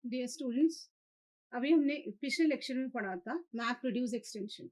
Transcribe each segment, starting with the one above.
Dear students, अभी हमने पिछले लेक्चर में पढ़ा था मैप रिड्यूस एक्सटेंशन।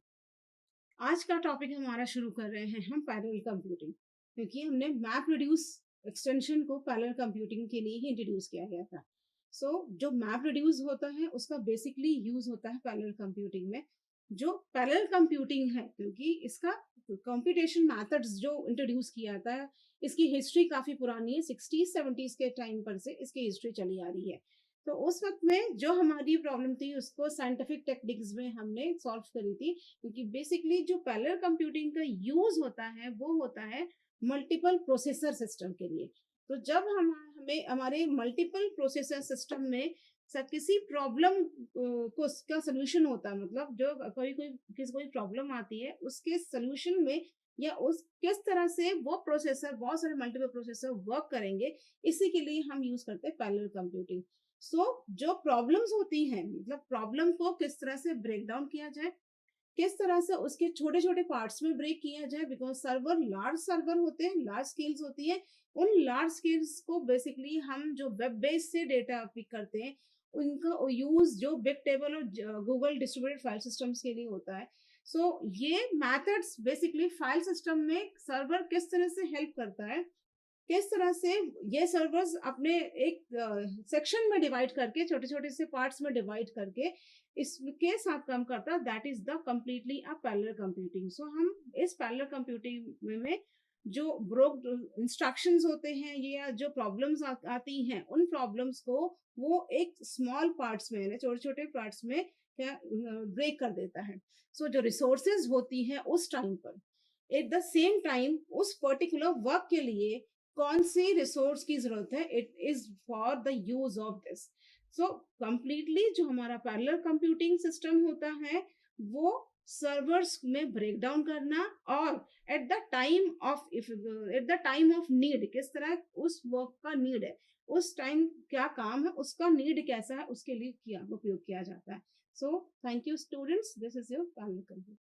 आज का टॉपिक हमारा शुरू कर रहे हैं हम पैरेलल कंप्यूटिंग, क्योंकि हमने मैप रिड्यूस एक्सटेंशन को पैरेलल कंप्यूटिंग के लिए ही इंट्रोड्यूस किया गया था। जो मैप रिड्यूस होता है उसका बेसिकली यूज होता है पैरेलल कंप्यूटिंग में। जो पैरेलल कंप्यूटिंग है, क्योंकि इसका कंप्यूटेशन मेथड्स जो इंट्रोड्यूस किया था, इसकी हिस्ट्री काफी पुरानी है। 60s 70s के टाइम पर से इसकी हिस्ट्री चली आ रही है। तो उस वक्त में जो हमारी प्रॉब्लम थी उसको साइंटिफिक टेक्निक्स में हमने सॉल्व करी थी, क्योंकि बेसिकली जो पैरेलल कंप्यूटिंग का यूज होता है वो होता है मल्टीपल प्रोसेसर सिस्टम के लिए। तो जब हम हमें हमारे मल्टीपल प्रोसेसर सिस्टम में किसी प्रॉब्लम को का सोल्यूशन होता है, मतलब जो कोई प्रॉब्लम आती है उसके सोल्यूशन में, या उस किस तरह से वो प्रोसेसर, बहुत सारे मल्टीपल प्रोसेसर वर्क करेंगे, इसी के लिए हम यूज करते हैं पैरेलल कंप्यूटिंग। जो प्रॉब्लम्स होती हैं, मतलब प्रॉब्लम को किस तरह से ब्रेक डाउन किया जाए, किस तरह से उसके छोटे छोटे पार्ट्स में ब्रेक किया जाए, बिकॉज सर्वर होते हैं, लार्ज स्केल्स होती है। उन लार्ज स्केल्स को बेसिकली हम जो वेब बेस से डेटा पिक करते हैं, उनका यूज जो बिग टेबल और गूगल डिस्ट्रीब्यूटेड फाइल सिस्टम्स के लिए होता है। ये मेथड्स बेसिकली फाइल सिस्टम में सर्वर किस तरह से हेल्प करता है, किस तरह से ये सर्वर्स अपने एक सेक्शन में डिवाइड करके, छोटे छोटे से पार्ट्स में डिवाइड करके इसके साथ काम करता है, that is the completely a parallel computing. हम इस पैरेलल कंप्यूटिंग में जो ब्रोक इंस्ट्रक्शंस होते हैं या जो प्रॉब्लम्स आती हैं, उन प्रॉब्लम्स को वो एक स्मॉल पार्ट्स में, छोटे छोटे पार्ट्स में क्या ब्रेक कर देता है। जो रिसोर्सेज होती हैं उस टाइम पर, एट द सेम टाइम उस पर्टिकुलर वर्क के लिए कौन सी रिसोर्स की जरूरत है, it is for the use of this. Completely जो हमारा पैरेलल कंप्यूटिंग सिस्टम होता है वो सर्वर्स में ब्रेक डाउन करना, और at the time of need, किस तरह उस वर्क का नीड है, उस टाइम क्या काम है, उसका नीड कैसा है, उसके लिए उपयोग किया जाता है। Thank you students, this is your parallel computing.